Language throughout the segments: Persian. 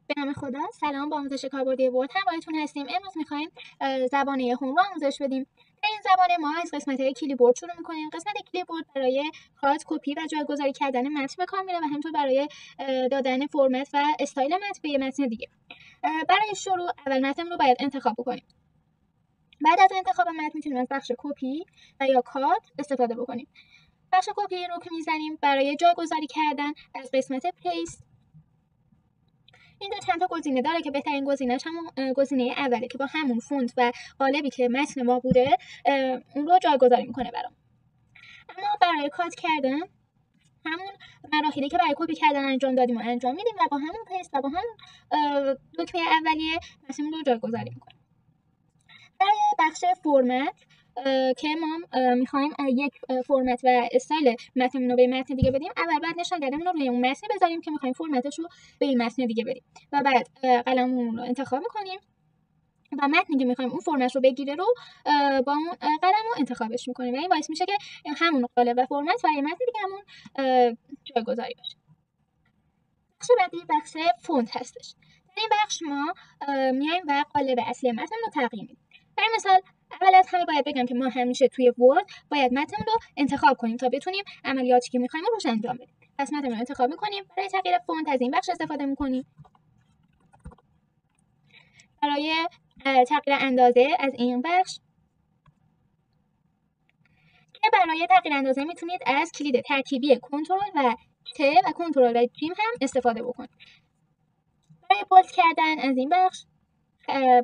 به نام خدا. سلام، با آموزش کاربردی ورد همراهتون هستیم. امروز می‌خوایم زبان هوم رو آموزش بدیم. در این زبان ما از قسمت کلیبورد شروع می‌کنیم. قسمت کلیبورد برای کات، کپی و جایگذاری کردن متن به کار میره و همینطور برای دادن فرمت و استایل متن به یه متن دیگه. برای شروع اول متن رو باید انتخاب بکنیم. بعد از انتخاب متن میتونیم از بخش کپی و یا کات استفاده بکنیم. بخش کپی رو که میزنیم برای جایگذاری کردن از قسمت پیست. اینجا چند تا گزینه داره که بهترین گزینه‌اش همون گزینه اوله که با همون فونت و قالبی که متن ما بوده اون رو جایگذاری میکنه برام. اما برای کات کردن همون مراحلی که برای کپی کردن انجام دادیم و انجام میدیم و با همون پیست و با همون دکمه اولیه متن رو جایگذاری میکنیم. برای بخش فرمت که ما میخوایم یک فرمت و استایل متن رو به متن دیگه بدیم، اول بعد نشان دادمون رو روی اون متن بذاریم که میخوایم فرمتش رو به این متن دیگه بدیم و بعد قلممون رو انتخاب میکنیم و متنی که میخوایم اون فرمت رو بگیره رو با اون قلم رو انتخابش میکنیم و این باعث میشه که همون قالب و فرمت و یه متن دیگه همون جایگذاری بشه. بخش بعدی بخش فونت هستش. در این بخش ما میایم و قالب اصلی متن رو تغییر میدیم. برای مثال اول از همه باید بگم که ما همیشه توی ورد باید متن رو انتخاب کنیم تا بتونیم عملیاتی که میخوایم روش انجام بدیم. پس متن رو انتخاب میکنیم. برای تغییر فونت از این بخش استفاده میکنیم. برای تغییر اندازه از این بخش که برای تغییر اندازه میتونید از کلید ترکیبی کنترل و ت و کنترل و جیم هم استفاده بکنید. برای بولد کردن از این بخش،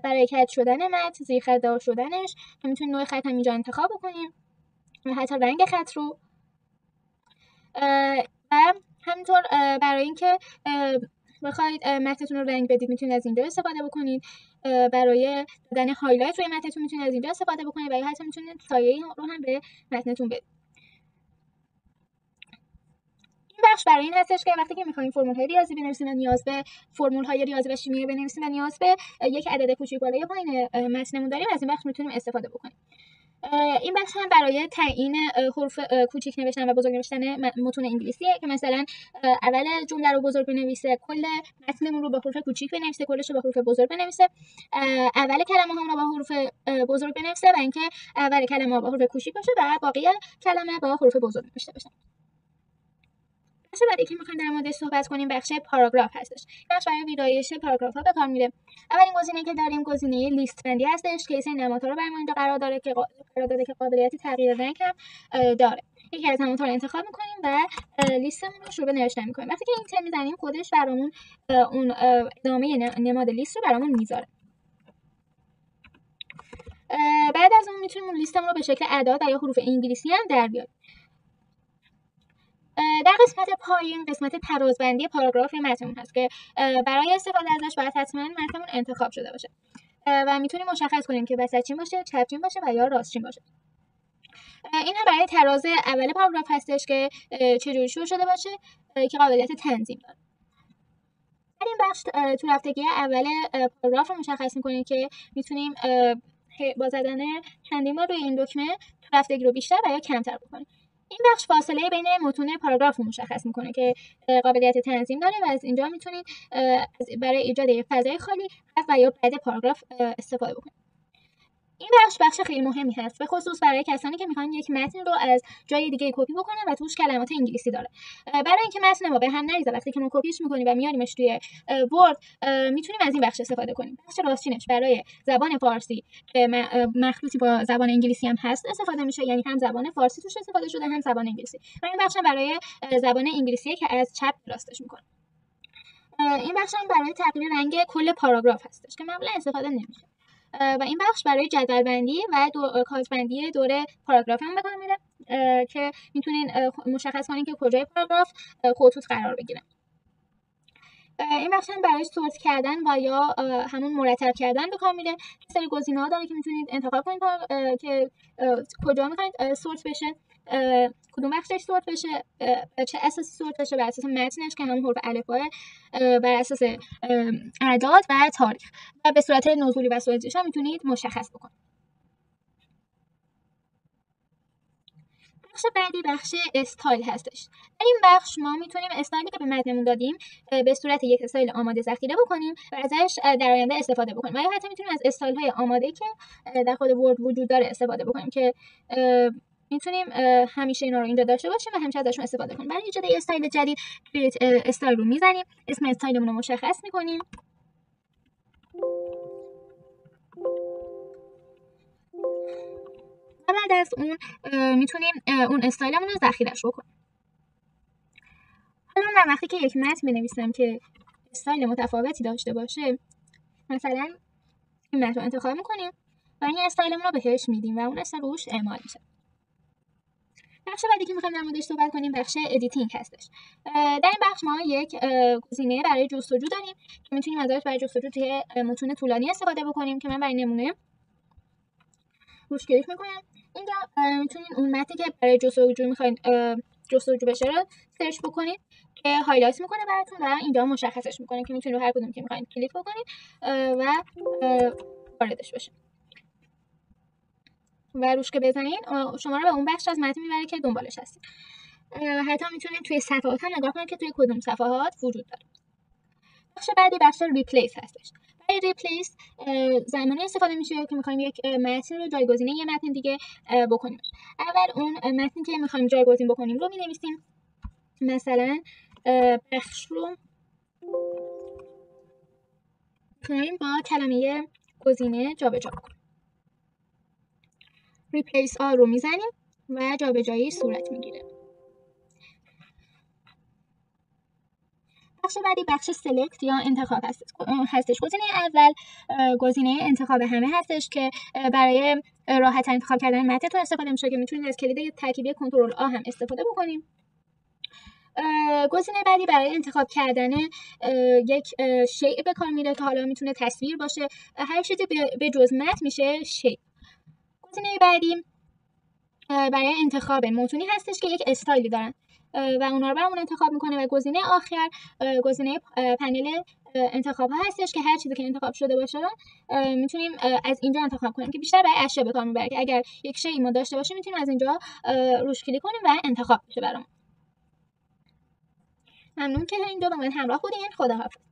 برای کج شدن متن، زیر خط دار شدنش میتونید نوع خط هم اینجا انتخاب بکنیم و حتی رنگ خط رو و همینطور برای اینکه بخواید متنتون رو رنگ بدید میتونید از اینجا استفاده بکنید. برای دادن هایلایت روی متنتون میتونید از اینجا استفاده بکنید و یا حتی میتونید سایه رو هم به متنتون بدید. این بخش برای این هستش که وقتی که می‌خوایم فرمول‌های ریاضی بنویسیم و نیاز به فرمول‌های ریاضی و شیمیایی بنویسیم و نیاز به یک عدد کوچیک بالا یا پایین متنمون داریم، از این بخش میتونیم استفاده بکنیم. این بخش هم برای تعیین حروف کوچیک نوشتن و بزرگ نوشتن متون انگلیسیه که مثلا اول جمله رو بزرگ بنویسه، کل متنمون رو با حروف کوچیک بنویسه، کلش رو با حروف بزرگ بنویسه، اول کلمه ها رو با حروف بزرگ بنویسه و اینکه اول کلمه ها با حروف کوچیک باشه و باقی کلمه با حروف بزرگ نوشته بشه. بخش بعدی که می‌خوایم در موردش صحبت کنیم بخش پاراگراف هستش. بخش برای ویرایش پاراگراف‌ها به کار میره. اولین گزینه‌ای که داریم گزینه لیست بندی هستش که این نمادها رو برای ما اینجا قرار داده که قابلیت تغییر رنگ هم داره. یکی از نمادها رو انتخاب می‌کنیم و لیستمون رو شروع به نوشتن می‌کنیم. وقتی که اینتر می‌زنیم خودش برامون اون ادامه نماد لیست رو برامون میذاره. بعد از اون می‌تونیم اون لیستمون رو به شکل اعداد یا حروف انگلیسی هم در بیاریم. در قسمت پایین قسمت ترازبندی پاراگراف متن هست که برای استفاده ازش باید حتما متنمون انتخاب شده باشه و میتونیم مشخص کنیم که وسط چین باشه، چپ چین باشه و یا راست چین باشه. این هم برای تراز اول پاراگراف هستش که چجوری شروع شده باشه که قابلیت تنظیم داره. در این بخش تو رفتگی اول پاراگراف رو مشخص میکنیم که میتونیم با زدن چندین بار روی این دکمه تو رفتگی رو بیشتر و یا کمتر بکنیم. این بخش فاصله بین متون پاراگراف رو مشخص میکنه که قابلیت تنظیم داره و از اینجا میتونید برای ایجاد یک فضای خالی و یا بعد پاراگراف استفاده بکنید. این بخش خیلی مهمی هست، به خصوص برای کسانی که میخوان یک متن رو از جای دیگه کپی بکنن و توش کلمات انگلیسی داره. برای اینکه متن ما به هم نریزه وقتی که ما کپیش میکنیم و میاریمش توی ورد، میتونیم از این بخش استفاده کنیم. بخش راستچینش برای زبان فارسی که مخلوطی با زبان انگلیسی هم هست استفاده میشه، یعنی هم زبان فارسی توش استفاده شده هم زبان انگلیسی. و این بخش برای زبان انگلیسی که از چپ راستش میکنه. این بخش هم برای تغییر رنگ کل پاراگراف هستش که معمولا استفاده نمیشه. و این بخش برای جدول‌بندی و کارت‌بندی دور پاراگراف هم به کار میره که میتونین مشخص کنین که کجای پاراگراف خطوط قرار بگیره. این بخش هم برای سورت کردن و یا همون مرتب کردن به کار میره. سری گزینه‌ها داره که میتونید انتخاب کنید که کجا میخواید سورت بشه، کدوم بخشش سورت بشه، چه اساسی سورت بشه، بر اساس متنش که همون حروف الفبا، بر اساس اعداد و تاریخ، و به صورت نزولی و سوئدیش هم میتونید مشخص بکنید. بخش بعدی بخش استایل هستش. در این بخش ما میتونیم استایلی که به متنمون دادیم به صورت یک استایل آماده ذخیره بکنیم و ازش در آینده استفاده بکنیم، و یا حتی میتونیم از استایل های آماده که در خود ورد وجود داره استفاده بکنیم که میتونیم همیشه اینا رو اینجا داشته باشیم و همیشه ازشون استفاده کنیم. برای ایجاد استایل جدید کریت استایل رو میزنیم، اسم استایلمون رو مشخص میکنیم و بعد از اون میتونیم اون استایلمون رو ذخیره‌اش بکنیم. حالا من وقتی که یک متن بنویسم که استایل متفاوتی داشته باشه، مثلا این متن رو انتخاب میکنیم و این استایلمون رو بهش میدیم و اون استایل روش اعمال میشه. بخش بعدی که میخوایم در موردش صحبت کنیم بخش ادیتینگ هستش. در این بخش ما یک گزینه برای جستجو داریم که میتونیم ازش برای جستجو توی متون طولانی استفاده بکنیم که من برای نمونه روش کلیک میکنم. اینجا میتونین اون متنی که برای جستجو میخواین جستجو بشه رو سرچ بکنید که هایلایت میکنه براتون و اینجا مشخصش میکنه که میتونید رو هر کدوم که میخواین کلیک بکنید و واردش بشه و روش که بزنین شما رو به اون بخش از متن میبره که دنبالش هستید. حتی میتونید توی صفحات هم نگاه کنید که توی کدوم صفحات وجود داره. بخش بعدی بخش ریپلیس هستش. برای ریپلیس زمانی استفاده میشه که میخوایم یک متن رو جایگزین یه متن دیگه بکنیم. اول اون متنی که میخوایم جایگزین بکنیم رو مینویسیم. مثلا بخش رو میتونیم با کلمه گزینه جابجا کنیم. ریپلیس آل رو میزنیم و جابجایی صورت میگیره. بخش بعدی بخش سلکت یا انتخاب هستش. گزینه اول گزینه انتخاب همه هستش که برای راحت انتخاب کردن متن استفاده میشه که میتونید از کلید ترکیبی کنترل آ هم استفاده بکنیم. گزینه بعدی برای انتخاب کردن یک شیء به کار میره که حالا میتونه تصویر باشه، هر چیزی به جز متن میشه شیء. گزینه بعدی برای انتخاب متونی هستش که یک استایلی دارن و اونا رو برامون انتخاب میکنه. و گزینه آخر گزینه پنل انتخاب ها هستش که هر چیزی که انتخاب شده باشه رو میتونیم از اینجا انتخاب کنیم که بیشتر برای اشیا به کار میبره که اگر یک شیء ما داشته باشیم میتونیم از اینجا روش کلیک کنیم و انتخاب بشه برامون. ممنون که اینجا با من همراه بودین. خداحافظ.